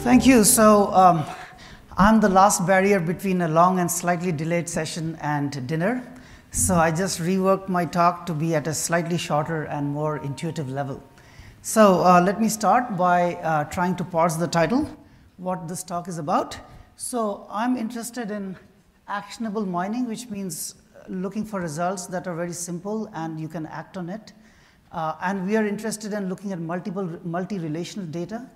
Thank you. So I'm the last barrier between a long and slightly delayed session and dinner. So I just reworked my talk to be at a slightly shorter and more intuitive level. So let me start by trying to parse the title, what this talk is about. So I'm interested in actionable mining, which means looking for results that are very simple and you can act on it. And we are interested in looking at multi-relational data,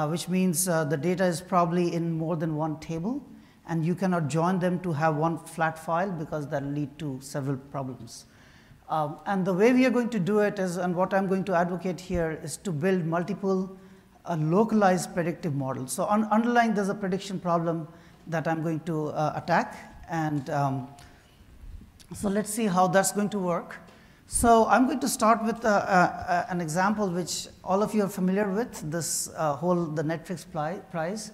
which means the data is probably in more than one table, and you cannot join them to have one flat file because that will lead to several problems. And the way we are going to do it is, and what I'm going to advocate here, is to build multiple localized predictive models. So underlying there's a prediction problem that I'm going to attack, and so let's see how that's going to work. So I'm going to start with an example which all of you are familiar with, this the Netflix prize.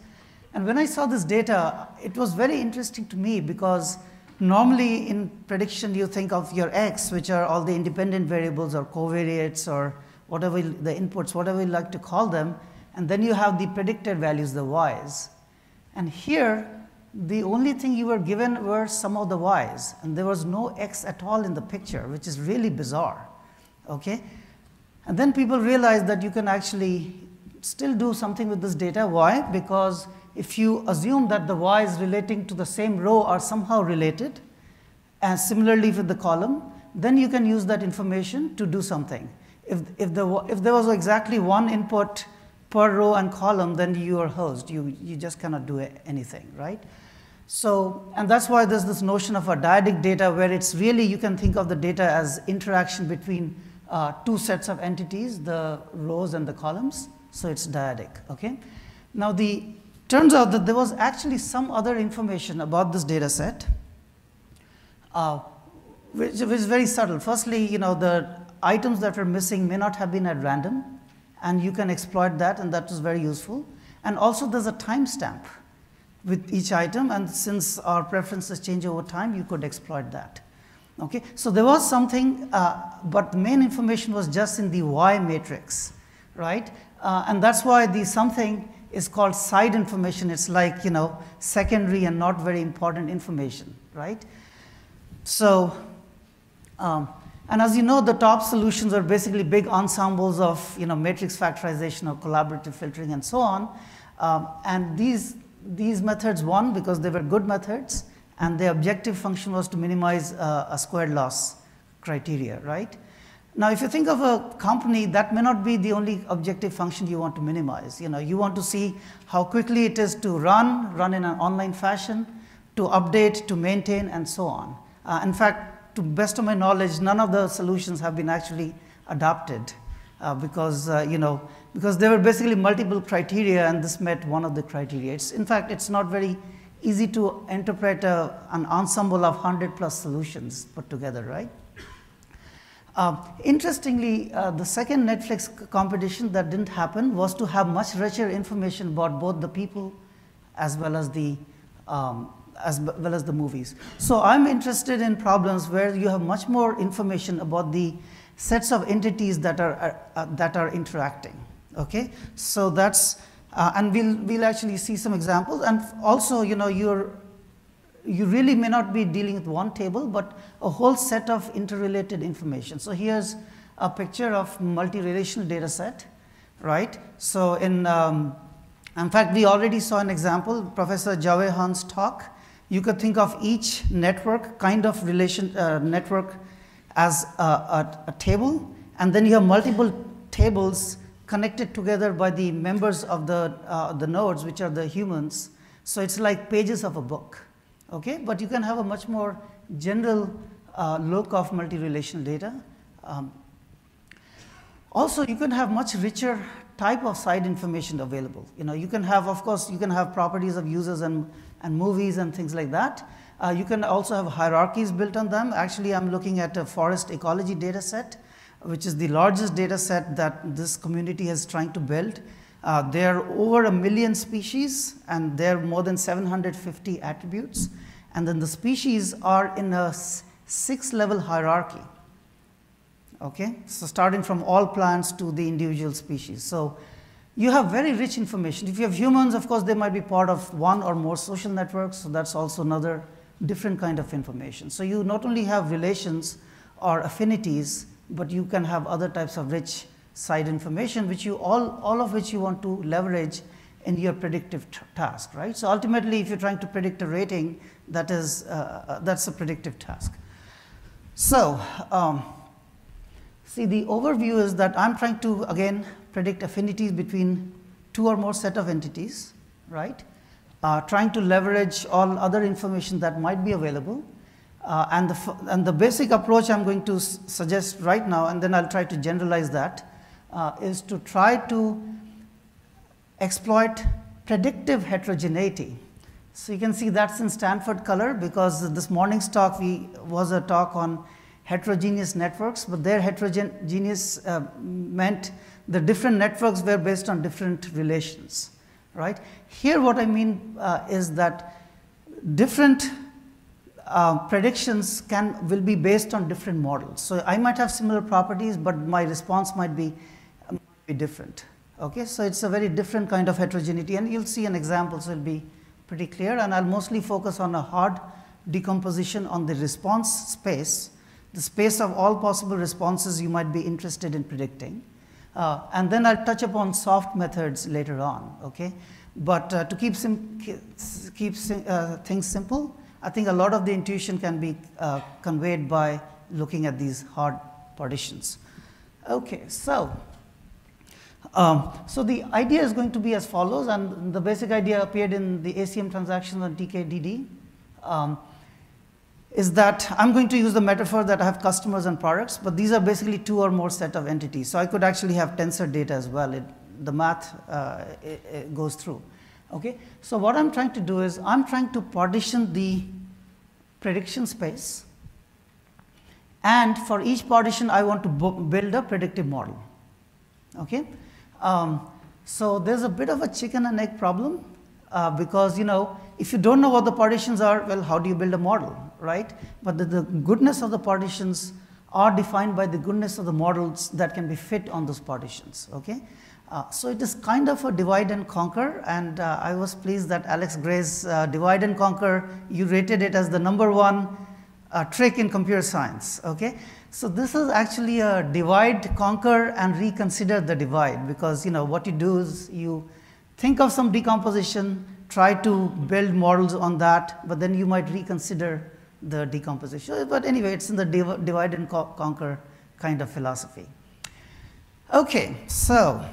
And when I saw this data, it was very interesting to me because normally in prediction you think of your X, which are all the independent variables or covariates or whatever the inputs, whatever you like to call them, and then you have the predicted values, the Y's. And here, the only thing you were given were some of the Y's, and there was no X at all in the picture, which is really bizarre, okay? And then people realized that you can actually still do something with this data. Why? Because if you assume that the Y's relating to the same row are somehow related, and similarly with the column, then you can use that information to do something. If there was exactly one input per row and column, then you are hosed. You just cannot do anything, right? So, and that's why there's this notion of a dyadic data where it's really, you can think of the data as interaction between two sets of entities, the rows and the columns. So it's dyadic, okay? Now turns out that there was actually some other information about this data set, which is very subtle. Firstly, the items that were missing may not have been at random, and you can exploit that, and that was very useful. And also there's a timestamp with each item, and since our preferences change over time, you could exploit that. Okay, so there was something, but the main information was just in the Y matrix, right? And that's why the something is called side information. It's like, secondary and not very important information, right? So, and as you know, the top solutions are basically big ensembles of matrix factorization or collaborative filtering and so on. And these methods won because they were good methods, and the objective function was to minimize a squared loss criteria, right? Now, if you think of a company, that may not be the only objective function you want to minimize. You want to see how quickly it is to run in an online fashion, to update, to maintain, and so on. In fact, to best of my knowledge, none of the solutions have been actually adopted because there were basically multiple criteria, and this met one of the criteria. In fact, it's not very easy to interpret an ensemble of 100+ solutions put together, right? Interestingly, the second Netflix competition that didn't happen was to have much richer information about both the people as well as the movies. So I'm interested in problems where you have much more information about the sets of entities that are interacting. Okay, so that's and we'll actually see some examples, and also you really may not be dealing with one table, but a whole set of interrelated information. So here's a picture of multi-relational data set, right? So in fact, we already saw an example, Professor Jawehan's talk. You could think of each network kind of network as a table, and then you have multiple tables connected together by the members of the nodes, which are the humans. So it's like pages of a book. Okay, but you can have a much more general look of multi-relational data. Also, you can have much richer type of side information available. You can have, of course, you can have properties of users and movies and things like that. You can also have hierarchies built on them. Actually, I'm looking at a forest ecology data set, which is the largest data set that this community is trying to build. There are over 1 million species, and there are more than 750 attributes. And then the species are in a 6-level hierarchy. Okay, so starting from all plants to the individual species. So you have very rich information. If you have humans, of course, they might be part of one or more social networks, so that's also another different kind of information. So you not only have relations or affinities, but you can have other types of rich side information, which you all of which you want to leverage in your predictive task, right? So ultimately, if you're trying to predict a rating, that's a predictive task. So see, the overview is that I'm trying to, again, predict affinities between two or more set of entities, right? Trying to leverage all other information that might be available. And the basic approach I'm going to suggest right now, and then I'll try to generalize that, is to try to exploit predictive heterogeneity. So you can see that's in Stanford color, because this morning's talk was a talk on heterogeneous networks, but their heterogeneous meant the different networks were based on different relations, right? Here what I mean is that different predictions will be based on different models. So I might have similar properties, but my response might be different. Okay, so it's a very different kind of heterogeneity, and you'll see an example, so it'll be pretty clear. And I'll mostly focus on a hard decomposition on the response space, the space of all possible responses you might be interested in predicting. And then I'll touch upon soft methods later on. Okay, but to keep things simple, I think a lot of the intuition can be conveyed by looking at these hard partitions. Okay, so the idea is going to be as follows, and the basic idea appeared in the ACM transactions on TKDD, is that I'm going to use the metaphor that I have customers and products, but these are basically two or more set of entities. So I could actually have tensor data as well. The math it goes through. Okay, so what I'm trying to do is I'm trying to partition the prediction space, and for each partition I want to build a predictive model. Okay, so there's a bit of a chicken and egg problem, because if you don't know what the partitions are, well, how do you build a model, right? But the goodness of the partitions are defined by the goodness of the models that can be fit on those partitions. Okay. So it is kind of a divide and conquer, and I was pleased that Alex Gray's divide and conquer, you rated it as the #1 trick in computer science. Okay, so this is actually a divide, conquer, and reconsider the divide, because what you do is you think of some decomposition, try to build models on that, but then you might reconsider the decomposition. But anyway, it's in the divide and conquer kind of philosophy. Okay, so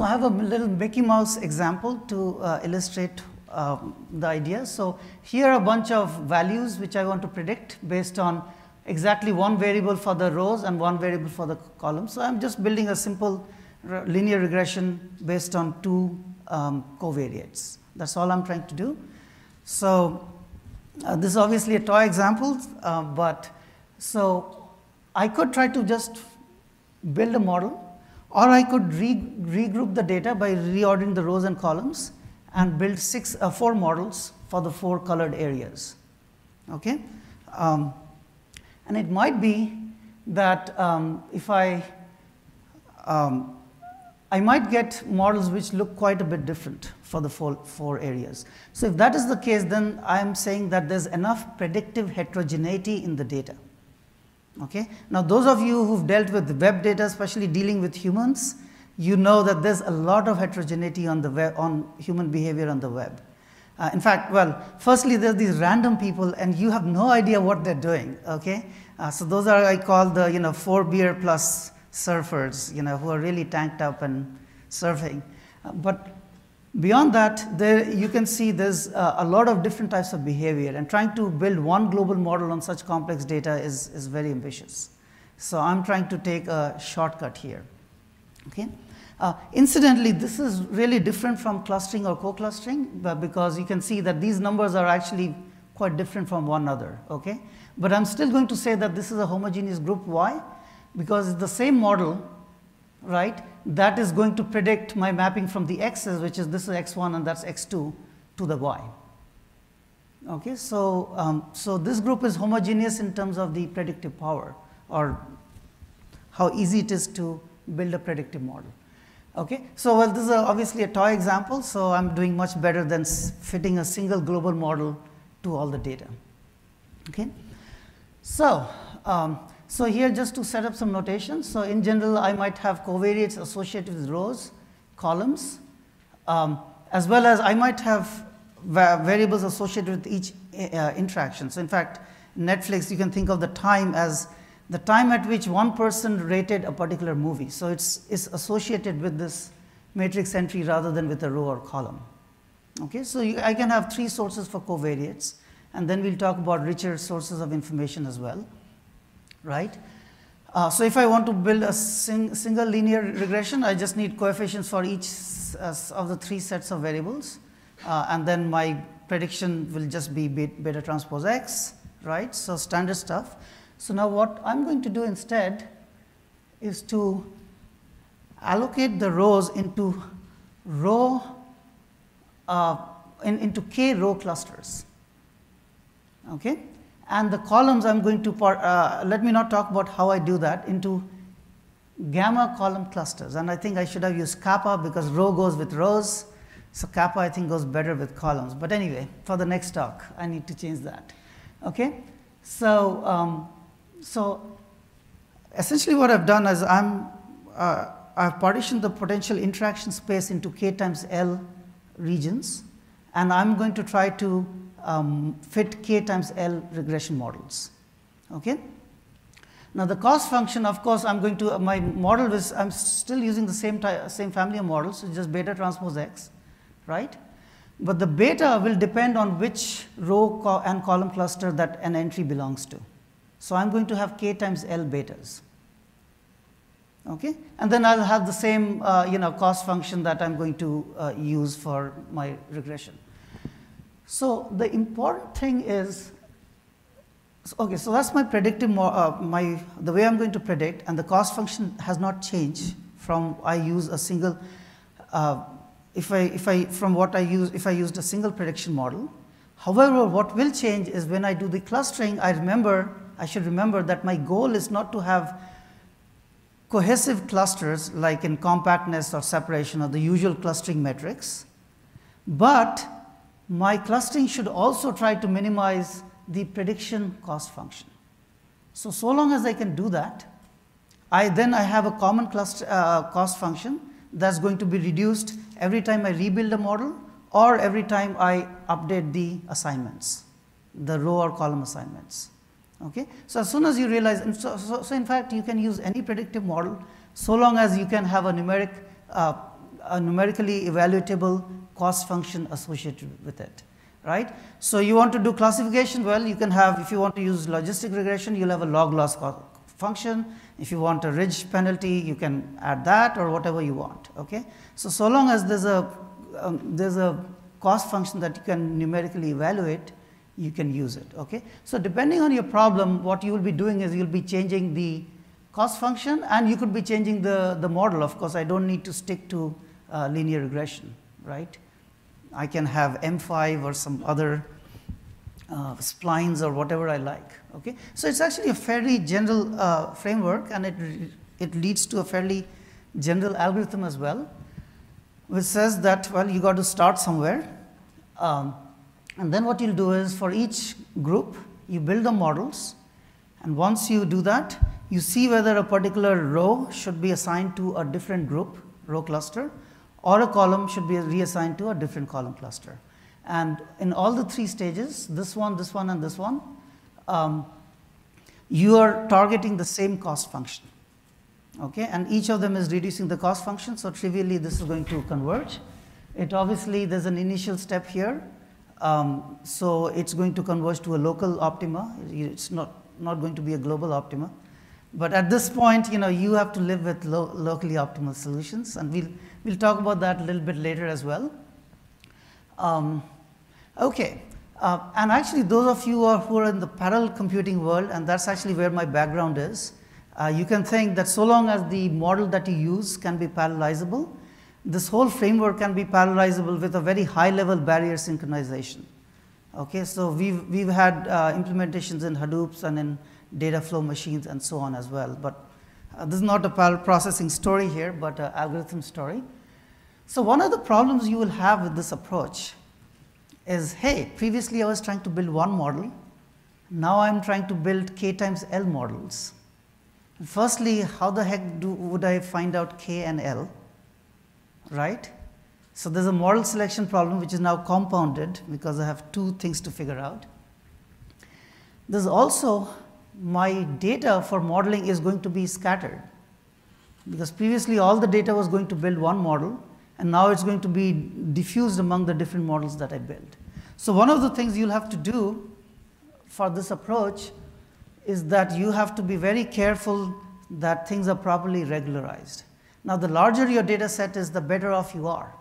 I have a little Mickey Mouse example to illustrate the idea. So here are a bunch of values which I want to predict based on exactly one variable for the rows and one variable for the columns. So I'm just building a simple linear regression based on two covariates. That's all I'm trying to do. So this is obviously a toy example, but so I could try to just build a model, or I could regroup the data by reordering the rows and columns and build 4 models for the 4 colored areas. Okay, and it might be that if I might get models which look quite a bit different for the 4 areas. So if that is the case, then I am saying that there's enough predictive heterogeneity in the data. Okay, now those of you who've dealt with web data, especially dealing with humans, you know that there's a lot of heterogeneity on the web, on human behavior on the web. In fact, well, firstly, there's these random people, and you have no idea what they're doing. Okay, so those are, I call the 4 beer plus surfers, who are really tanked up and surfing. But beyond that, you can see there's a lot of different types of behavior, and trying to build one global model on such complex data is very ambitious. So I'm trying to take a shortcut here. Okay. Incidentally, this is really different from clustering or co-clustering, because you can see that these numbers are actually quite different from one another. Okay, but I'm still going to say that this is a homogeneous group. Why? Because it's the same model, right, that is going to predict my mapping from the x's, which is this is x1 and that's x2, to the y. Okay, so so this group is homogeneous in terms of the predictive power, or how easy it is to build a predictive model. Okay, so well, this is obviously a toy example, so I'm doing much better than fitting a single global model to all the data. Okay, so so here just to set up some notation. So in general, I might have covariates associated with rows, columns, as well as I might have variables associated with each interaction. So in fact, Netflix, you can think of the time as the time at which one person rated a particular movie. So it's associated with this matrix entry rather than with a row or column. Okay, so I can have 3 sources for covariates, and then we'll talk about richer sources of information as well, right? So if I want to build a single linear regression, I just need coefficients for each of the 3 sets of variables, and then my prediction will just be beta transpose x, right? So standard stuff. So now what I'm going to do instead is to allocate the rows into into k row clusters. Okay, and the columns I'm going to let me not talk about how I do that, into gamma column clusters, and I think I should have used kappa because row goes with rows, so kappa I think goes better with columns. But anyway, for the next talk, I need to change that. Okay, so so essentially what I've done is I've partitioned the potential interaction space into k times L regions, and I'm going to try to fit k times L regression models. Okay. Now the cost function, of course, I'm going to my model is I'm still using the same family of models, so just beta transpose x, right? But the beta will depend on which row and column cluster that an entry belongs to. So I'm going to have k times L betas. Okay, and then I'll have the same cost function that I'm going to use for my regression. So the important thing is, okay, so that's my predictive the way I'm going to predict, and the cost function has not changed from I use a single if I used a single prediction model. However, what will change is when I do the clustering, I should remember that my goal is not to have cohesive clusters like in compactness or separation or the usual clustering metrics, but my clustering should also try to minimize the prediction cost function. So long as I can do that, I have a common cluster cost function that's going to be reduced every time I rebuild a model or every time I update the assignments, the row or column assignments. Okay, so as soon as you realize, and so in fact you can use any predictive model so long as you can have a numerically evaluatable cost function associated with it, right? So you want to do classification, well, you can have, if you want to use logistic regression, you'll have a log loss function. If you want a ridge penalty, you can add that or whatever you want. Okay, so long as there's a cost function that you can numerically evaluate, you can use it. Okay, so depending on your problem, what you will be doing is you'll be changing the cost function, and you could be changing the model. Of course, I don't need to stick to linear regression, right? I can have M5 or some other splines or whatever I like. Okay, so it's actually a fairly general framework, and it leads to a fairly general algorithm as well, which says that, well, you got to start somewhere. And then what you'll do is for each group, you build the models, and once you do that, you see whether a particular row should be assigned to a different group, row cluster, or a column should be reassigned to a different column cluster. And in all the 3 stages, this one, and this one, you are targeting the same cost function. Okay, and each of them is reducing the cost function, so trivially this is going to converge. It obviously, there's an initial step here. So it's going to converge to a local optima. It's not going to be a global optima. But at this point, you have to live with locally optimal solutions, and we'll talk about that a little bit later as well. Okay, and actually, those of you who are in the parallel computing world, and that's actually where my background is, you can think that so long as the model that you use can be parallelizable, this whole framework can be parallelizable with a very high level barrier synchronization. Okay, so we've had implementations in Hadoops and in data flow machines and so on as well, but This is not a processing story here, but an algorithm story. So one of the problems you will have with this approach is, hey, previously I was trying to build one model. Now I'm trying to build k times L models. Firstly, how the heck would I find out k and L, right? So there's a model selection problem which is now compounded because I have two things to figure out. There's also my data for modeling is going to be scattered, because previously all the data was going to build one model, and now it's going to be diffused among the different models that I build. So one of the things you'll have to do for this approach is that you have to be very careful that things are properly regularized. Now, the larger your data set is, the better off you are.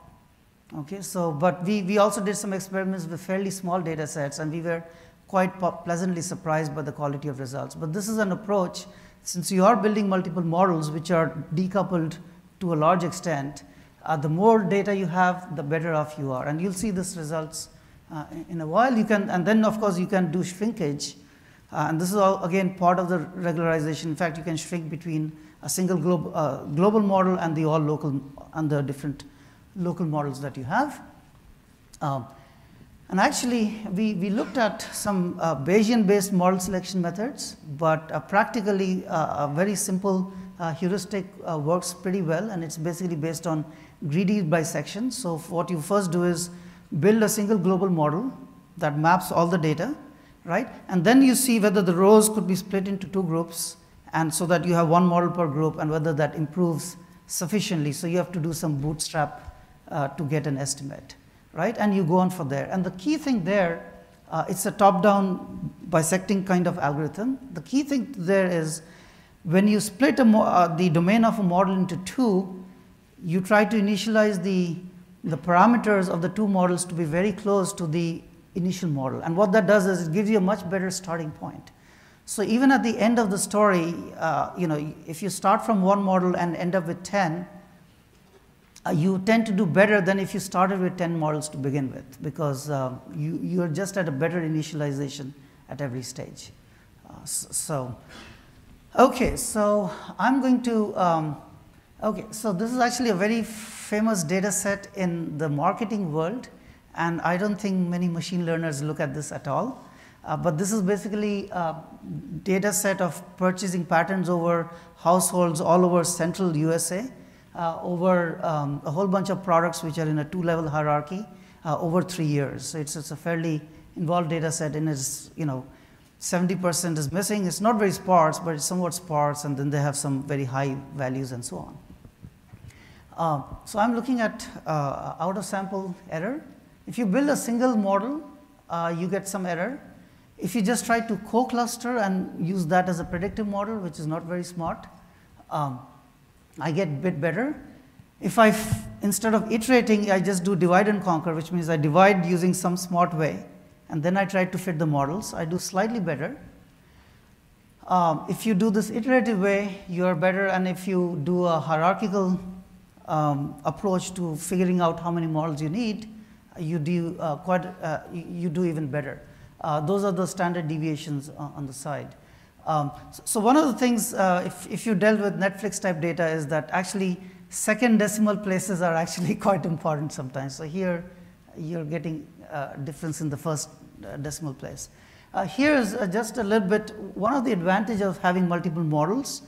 Okay, so, but we also did some experiments with fairly small data sets, and we were quite pleasantly surprised by the quality of results. But this is an approach, since you are building multiple models which are decoupled to a large extent, the more data you have, the better off you are. And you'll see this results in a while. You can, and then of course you can do shrinkage. And this is all, again, part of the regularization. In fact, you can shrink between a single global model and the all local and the different local models that you have. And actually, we looked at some Bayesian-based model selection methods, but practically a very simple heuristic works pretty well, and it's basically based on greedy bisection. So what you first do is build a single global model that maps all the data, right? And then you see whether the rows could be split into two groups, and so that you have one model per group, and whether that improves sufficiently. So you have to do some bootstrap to get an estimate, right? And you go on for there. And the key thing there, it's a top-down bisecting kind of algorithm. The key thing there is, when you split the domain of a model into two, you try to initialize the parameters of the two models to be very close to the initial model. And what that does is it gives you a much better starting point. So even at the end of the story, if you start from one model and end up with 10, you tend to do better than if you started with 10 models to begin with, because you're just at a better initialization at every stage. Okay, so I'm going to, so this is actually a very famous data set in the marketing world, and I don't think many machine learners look at this at all. But this is basically a data set of purchasing patterns over households all over central USA, over a whole bunch of products which are in a two-level hierarchy over 3 years. So it's a fairly involved data set, and it's, 70% is missing. It's not very sparse, but it's somewhat sparse, and then they have some very high values and so on. So I'm looking at out-of-sample error. If you build a single model, you get some error. If you just try to co-cluster and use that as a predictive model, which is not very smart, I get a bit better. If instead of iterating, I just do divide and conquer, which means I divide using some smart way, and then I try to fit the models, I do slightly better. If you do this iterative way, you are better, and if you do a hierarchical approach to figuring out how many models you need, you do you do even better. Those are the standard deviations on the side. So one of the things, if you dealt with Netflix type data, is that actually second decimal places are actually quite important sometimes. So here you're getting a difference in the first decimal place. Here's just a little bit, one of the advantages of having multiple models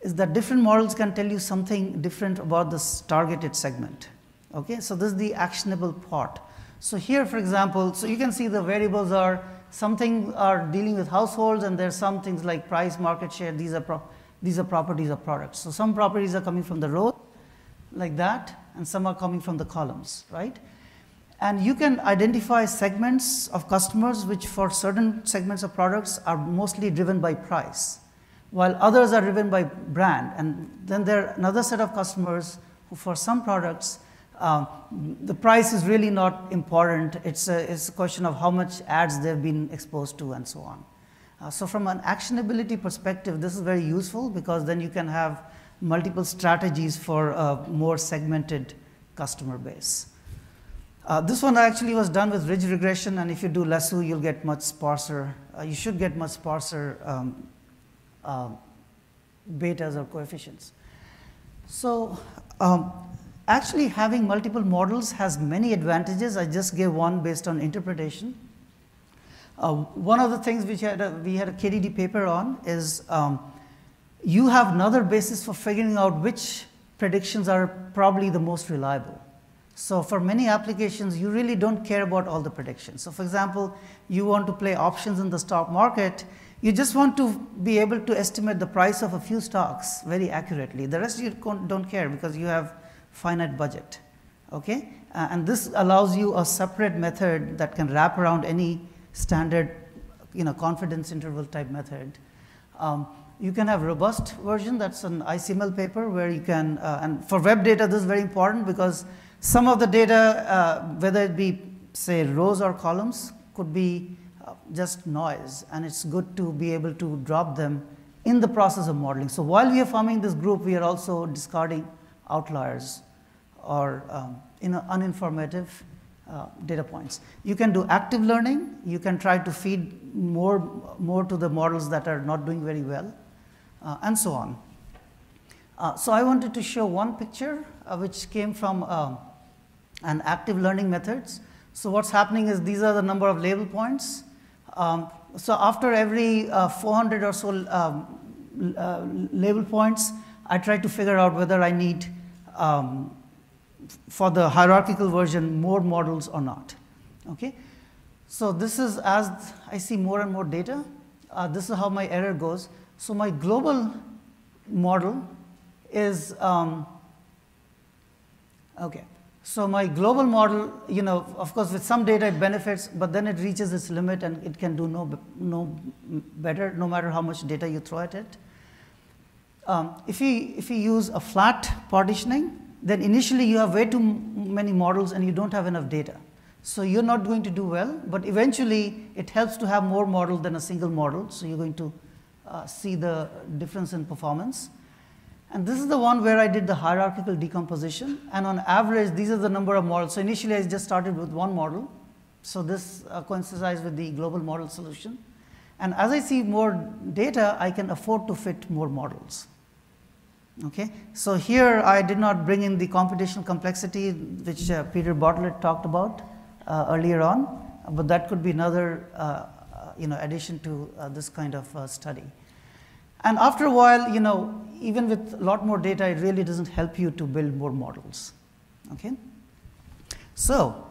is that different models can tell you something different about this targeted segment. Okay, so this is the actionable part. So here, for example, so you can see the variables are, something are dealing with households, and there's some things like price, market share. These are properties of products. So some properties are coming from the row, like that, and some are coming from the columns, right? And you can identify segments of customers which, for certain segments of products, are mostly driven by price, while others are driven by brand. And then there are another set of customers who, for some products, the price is really not important. It's a question of how much ads they've been exposed to and so on. So from an actionability perspective, this is very useful, because then you can have multiple strategies for a more segmented customer base. This one actually was done with ridge regression, and if you do lasso, you'll get much sparser. You should get much sparser betas or coefficients. So actually having multiple models has many advantages. I just gave one based on interpretation. One of the things which we had a KDD paper on is you have another basis for figuring out which predictions are probably the most reliable. So for many applications, you really don't care about all the predictions. So for example, you want to play options in the stock market, you just want to be able to estimate the price of a few stocks very accurately. The rest you don't care because you have finite budget, okay? And this allows you a separate method that can wrap around any standard, confidence interval type method. You can have robust version, that's an ICML paper where you can, and for web data this is very important because some of the data, whether it be say rows or columns, could be just noise, and it's good to be able to drop them in the process of modeling. So while we are forming this group, we are also discarding outliers or uninformative data points. You can do active learning. You can try to feed more to the models that are not doing very well, and so on. So I wanted to show one picture which came from an active learning methods. So what's happening is these are the number of label points. So after every 400 or so label points, I try to figure out whether I need, for the hierarchical version, more models or not. Okay? So this is as I see more and more data, this is how my error goes. So my global model is, okay. So my global model, of course, with some data it benefits, but then it reaches its limit and it can do no better, no matter how much data you throw at it. If you use a flat partitioning, then initially you have way too many models and you don't have enough data. So you're not going to do well, but eventually it helps to have more models than a single model. So you're going to see the difference in performance. And this is the one where I did the hierarchical decomposition. And on average, these are the number of models. So initially, I just started with one model. So this coincides with the global model solution. And as I see more data, I can afford to fit more models. Okay? So here, I did not bring in the computational complexity, which Peter Bartlett talked about earlier on. But that could be another addition to this kind of study. And after a while, even with a lot more data, it really doesn't help you to build more models. Okay? So,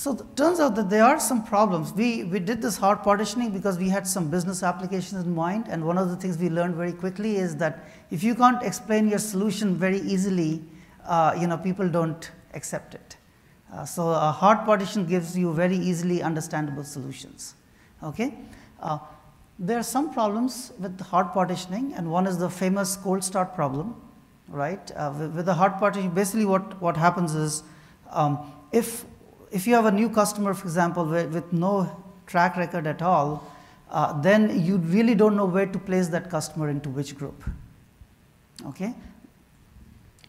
it turns out that there are some problems. We did this hard partitioning because we had some business applications in mind. And one of the things we learned very quickly is that if you can't explain your solution very easily, people don't accept it. So a hard partition gives you very easily understandable solutions. Okay? There are some problems with the hard partitioning, and one is the famous cold start problem, right? With the hard partitioning, basically what happens is, if you have a new customer, for example, with no track record at all, then you really don't know where to place that customer into which group. Okay?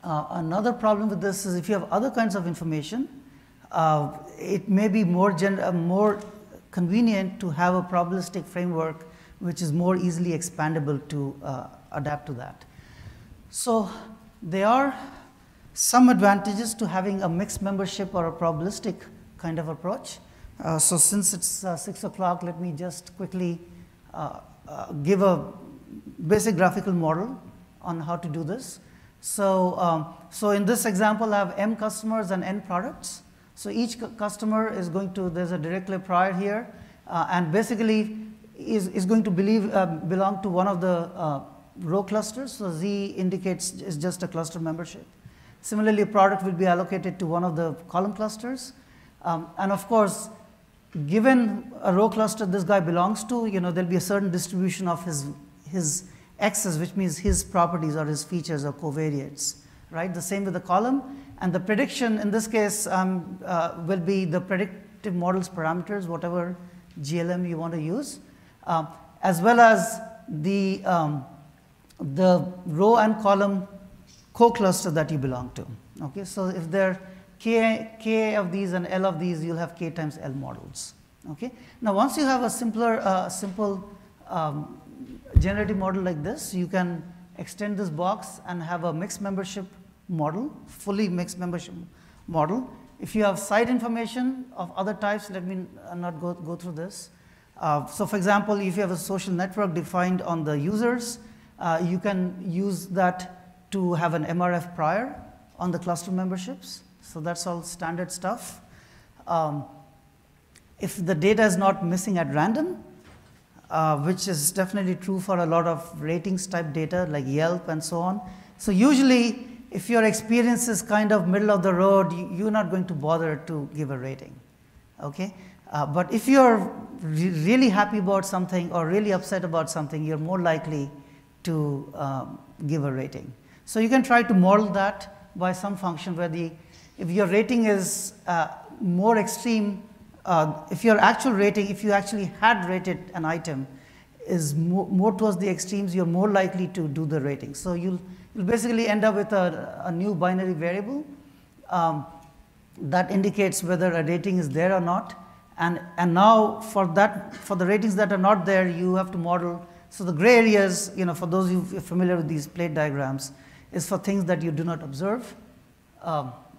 Another problem with this is if you have other kinds of information, it may be more convenient to have a probabilistic framework which is more easily expandable to adapt to that. So there are some advantages to having a mixed membership or a probabilistic kind of approach. So since it's 6 o'clock, let me just quickly give a basic graphical model on how to do this. So in this example, I have M customers and N products. So each customer is going to, there's a Dirichlet prior here, and basically is going to belong to one of the row clusters. So Z indicates is just a cluster membership. Similarly, a product will be allocated to one of the column clusters. And of course, given a row cluster this guy belongs to, there'll be a certain distribution of his x's, which means his properties or his features or covariates, right? The same with the column. And the prediction in this case will be the predictive models parameters, whatever GLM you want to use, as well as the row and column co-cluster that you belong to. Okay, so if there are k of these and L of these, you'll have k times L models. Okay, now once you have a simple generative model like this, you can extend this box and have a mixed membership model, fully mixed membership model. If you have site information of other types, let me not go through this. So for example, if you have a social network defined on the users, you can use that to have an MRF prior on the cluster memberships. So that's all standard stuff. If the data is not missing at random, which is definitely true for a lot of ratings type data like Yelp and so on. So usually, if your experience is kind of middle of the road, you're not going to bother to give a rating, okay? But if you're really happy about something or really upset about something, you're more likely to give a rating. So you can try to model that by some function where if your rating is more extreme, if your actual rating, if you actually had rated an item, is more towards the extremes, you're more likely to do the rating. So you'll basically end up with a new binary variable that indicates whether a rating is there or not. And now for the ratings that are not there, you have to model. So the gray areas, for those of you who are familiar with these plate diagrams, is for things that you do not observe.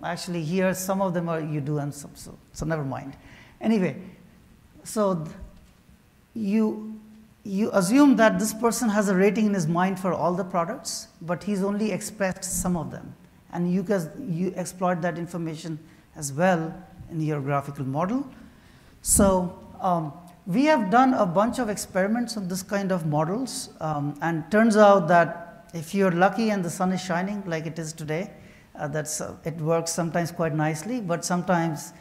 Actually, here some of them are you do, and some, so never mind. Anyway, so you assume that this person has a rating in his mind for all the products, but he's only expects some of them, and you exploit that information as well in your graphical model. So we have done a bunch of experiments on this kind of models, and turns out that if you're lucky and the sun is shining like it is today, it works sometimes quite nicely, but sometimes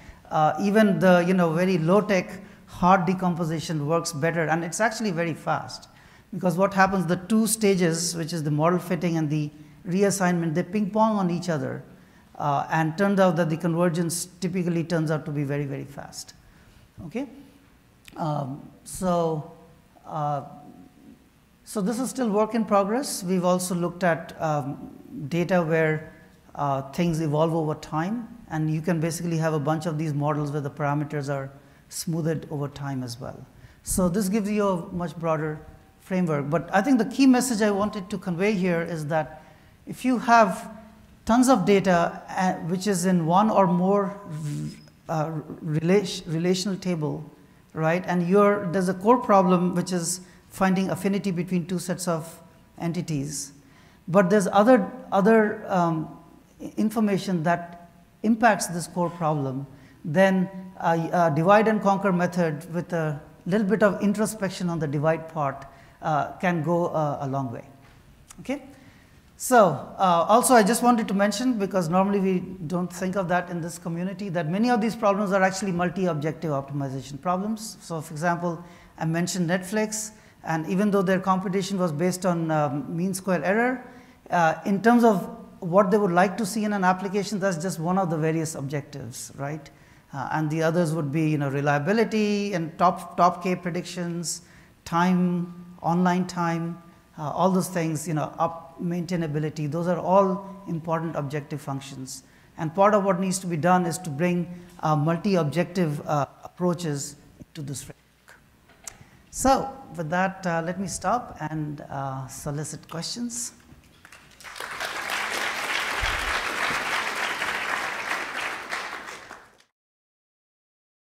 even the very low-tech hard decomposition works better, and it's actually very fast, because what happens, the two stages, which is the model fitting and the reassignment, they ping pong on each other, and turns out that the convergence typically turns out to be very, very fast. Okay, so this is still work in progress. We've also looked at data where things evolve over time, and you can basically have a bunch of these models where the parameters are smoothed over time as well. So this gives you a much broader framework. But I think the key message I wanted to convey here is that if you have tons of data which is in one or more relational table, right, and there's a core problem which is finding affinity between two sets of entities, but there's other information that impacts this core problem, then a divide and conquer method with a little bit of introspection on the divide part can go a long way. Okay? So also I just wanted to mention, because normally we don't think of that in this community, that many of these problems are actually multi-objective optimization problems. So for example, I mentioned Netflix, and even though their computation was based on mean square error, in terms of what they would like to see in an application, that's just one of the various objectives, right? And the others would be, reliability and top K predictions, time, online time, all those things, maintainability. Those are all important objective functions. And part of what needs to be done is to bring multi-objective approaches to this framework. So with that, let me stop and solicit questions.